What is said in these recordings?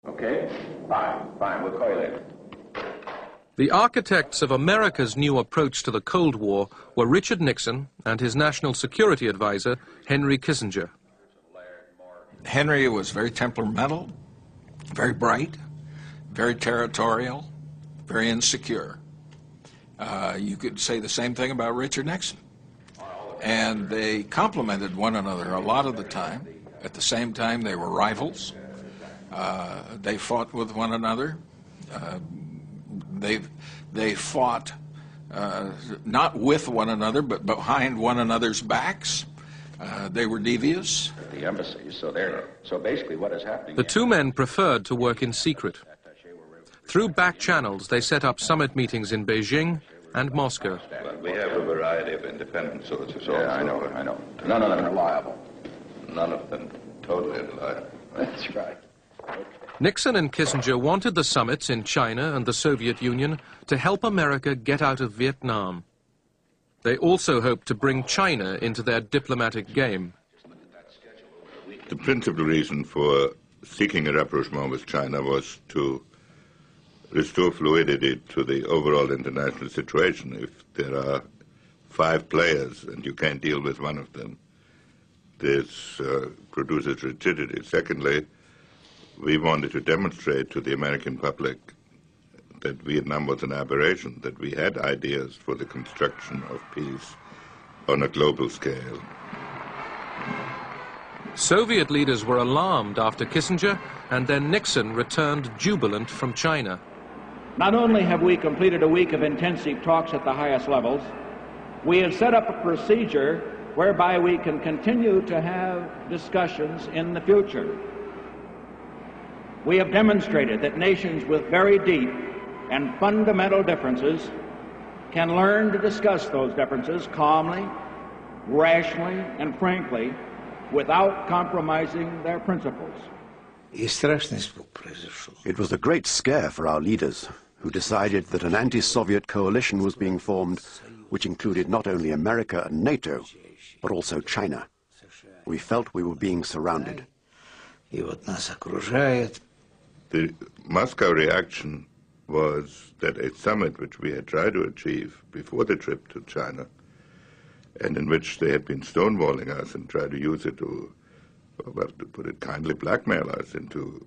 Okay, fine, we'll call you later. The architects of America's new approach to the Cold War were Richard Nixon and his national security advisor, Henry Kissinger. Henry was very temperamental, very bright, very territorial, very insecure. You could say the same thing about Richard Nixon. And they complemented one another a lot of the time. At the same time, they were rivals. They fought with one another. They fought not with one another, but behind one another's backs. They were devious. The embassies, so basically what is happening... The two men preferred to work in secret. Through back channels, they set up summit meetings in Beijing and Moscow. Well, we have a variety of independent sources. Yeah, I know. None of them reliable. None of them totally reliable. That's right. Okay. Nixon and Kissinger wanted the summits in China and the Soviet Union to help America get out of Vietnam. They also hoped to bring China into their diplomatic game. The principal reason for seeking a rapprochement with China was to restore fluidity to the overall international situation. If there are 5 players and you can't deal with one of them, this produces rigidity. Secondly, we wanted to demonstrate to the American public that Vietnam was an aberration, that we had ideas for the construction of peace on a global scale. Soviet leaders were alarmed after Kissinger, and then Nixon returned jubilant from China. Not only have we completed a week of intensive talks at the highest levels, we have set up a procedure whereby we can continue to have discussions in the future. We have demonstrated that nations with very deep and fundamental differences can learn to discuss those differences calmly, rationally, and frankly, without compromising their principles. It was a great scare for our leaders, who decided that an anti-Soviet coalition was being formed, which included not only America and NATO, but also China. We felt we were being surrounded. The Moscow reaction was that a summit which we had tried to achieve before the trip to China, and in which they had been stonewalling us and tried to use it to, well, to put it kindly, blackmail us into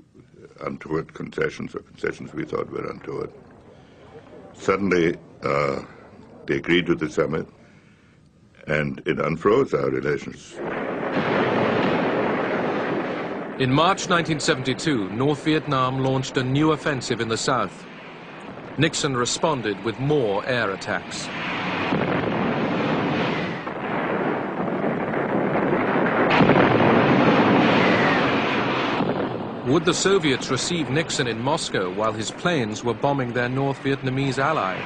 untoward concessions, or concessions we thought were untoward. Suddenly, they agreed to the summit, and it unfroze our relations. In March 1972, North Vietnam launched a new offensive in the south. Nixon responded with more air attacks. Would the Soviets receive Nixon in Moscow while his planes were bombing their North Vietnamese ally?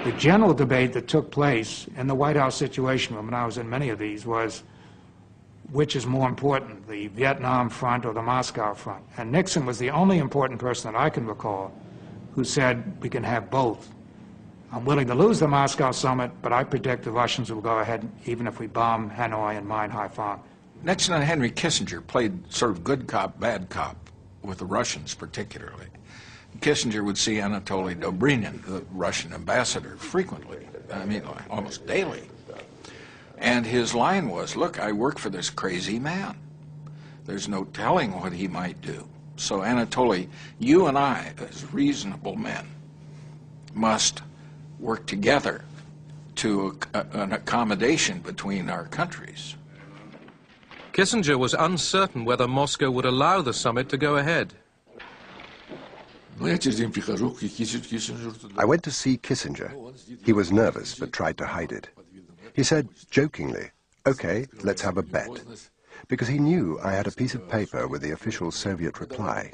The general debate that took place in the White House Situation Room, and I was in many of these, was which is more important, the Vietnam front or the Moscow front? And Nixon was the only important person that I can recall who said we can have both. I'm willing to lose the Moscow summit, but I predict the Russians will go ahead even if we bomb Hanoi and mine Haiphong. Nixon and Henry Kissinger played sort of good cop, bad cop with the Russians particularly. Kissinger would see Anatoly Dobrynin, the Russian ambassador, frequently, I mean, almost daily. And his line was, look, I work for this crazy man. There's no telling what he might do. So Anatoly, you and I, as reasonable men, must work together to an accommodation between our countries. Kissinger was uncertain whether Moscow would allow the summit to go ahead. I went to see Kissinger. He was nervous but tried to hide it. He said jokingly, "Okay, let's have a bet," because he knew I had a piece of paper with the official Soviet reply.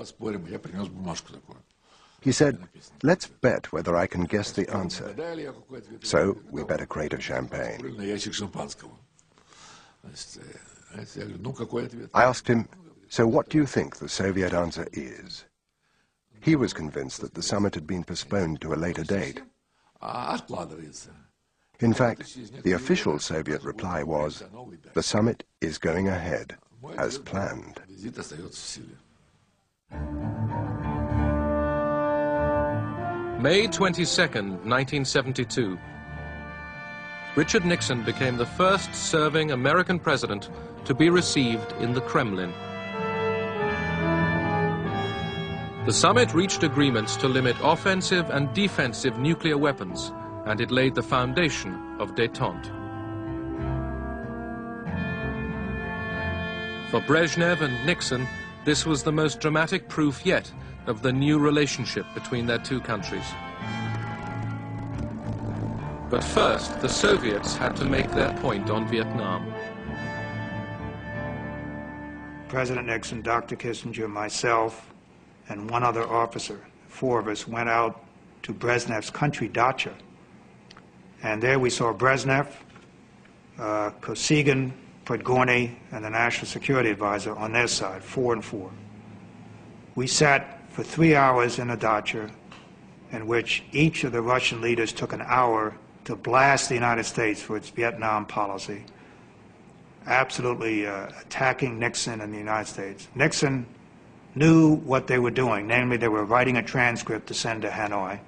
He said, "Let's bet whether I can guess the answer." So we bet a crate of champagne. I asked him, "So what do you think the Soviet answer is?" He was convinced that the summit had been postponed to a later date. In fact, the official Soviet reply was, "The summit is going ahead." as planned. May 22nd, 1972. Richard Nixon became the first serving American president to be received in the Kremlin. The summit reached agreements to limit offensive and defensive nuclear weapons, and it laid the foundation of Detente. For Brezhnev and Nixon, this was the most dramatic proof yet of the new relationship between their two countries. But first, the Soviets had to make their point on Vietnam. President Nixon, Dr. Kissinger, myself, and one other officer, 4 of us, went out to Brezhnev's country dacha. And there we saw Brezhnev, Kosygin, Podgorny, and the National Security Advisor on their side, 4 and 4. We sat for 3 hours in a dacha in which each of the Russian leaders took an hour to blast the United States for its Vietnam policy, absolutely attacking Nixon and the United States. Nixon knew what they were doing, namely they were writing a transcript to send to Hanoi.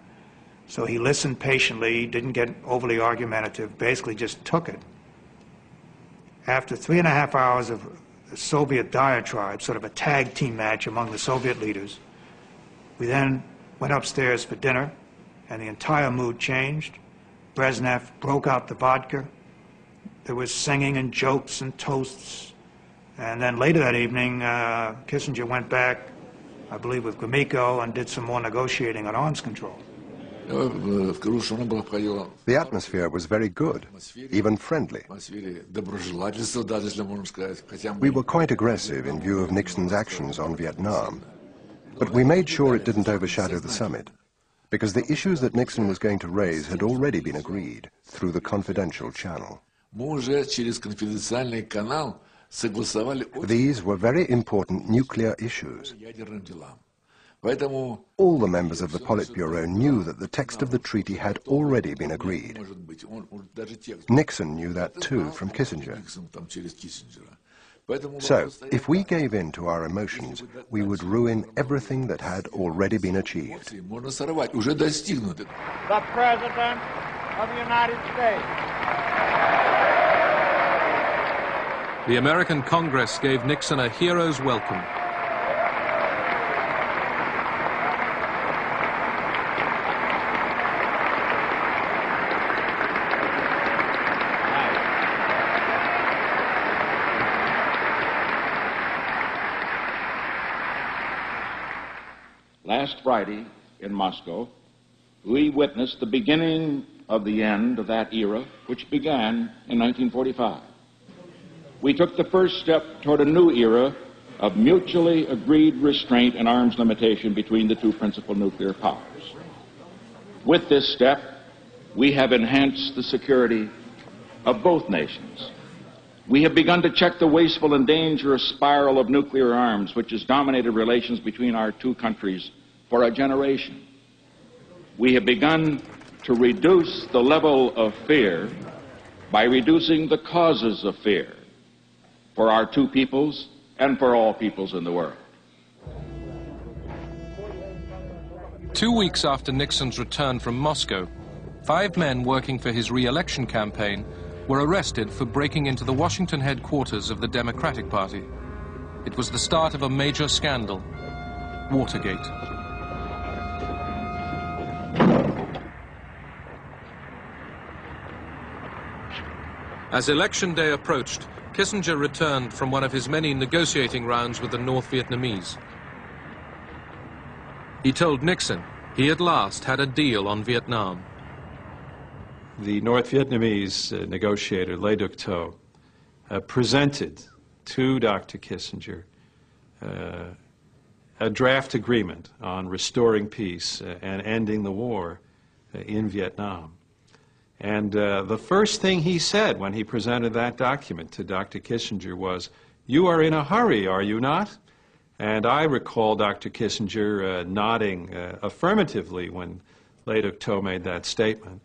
So he listened patiently, didn't get overly argumentative, basically just took it. After 3.5 hours of Soviet diatribe, sort of a tag team match among the Soviet leaders, we then went upstairs for dinner, and the entire mood changed. Brezhnev broke out the vodka. There was singing and jokes and toasts. And then later that evening, Kissinger went back, I believe with Gromyko, and did some more negotiating on arms control. The atmosphere was very good, even friendly. We were quite aggressive in view of Nixon's actions on Vietnam, but we made sure it didn't overshadow the summit, because the issues that Nixon was going to raise had already been agreed through the confidential channel. These were very important nuclear issues. All the members of the Politburo knew that the text of the treaty had already been agreed. Nixon knew that too from Kissinger. So, if we gave in to our emotions, we would ruin everything that had already been achieved. The President of the United States. The American Congress gave Nixon a hero's welcome. Last Friday in Moscow, we witnessed the beginning of the end of that era, which began in 1945. We took the first step toward a new era of mutually agreed restraint and arms limitation between the two principal nuclear powers. With this step, we have enhanced the security of both nations. We have begun to check the wasteful and dangerous spiral of nuclear arms, which has dominated relations between our two countries for a generation. We have begun to reduce the level of fear by reducing the causes of fear for our two peoples and for all peoples in the world. 2 weeks after Nixon's return from Moscow, 5 men working for his re-election campaign were arrested for breaking into the Washington headquarters of the Democratic Party. It was the start of a major scandal, Watergate. As election day approached, Kissinger returned from one of his many negotiating rounds with the North Vietnamese. He told Nixon he at last had a deal on Vietnam. The North Vietnamese negotiator, Le Duc Tho, presented to Dr. Kissinger a draft agreement on restoring peace and ending the war in Vietnam. And the first thing he said when he presented that document to Dr. Kissinger was, "You are in a hurry, are you not?" And I recall Dr. Kissinger nodding affirmatively when Le Duc Tho made that statement.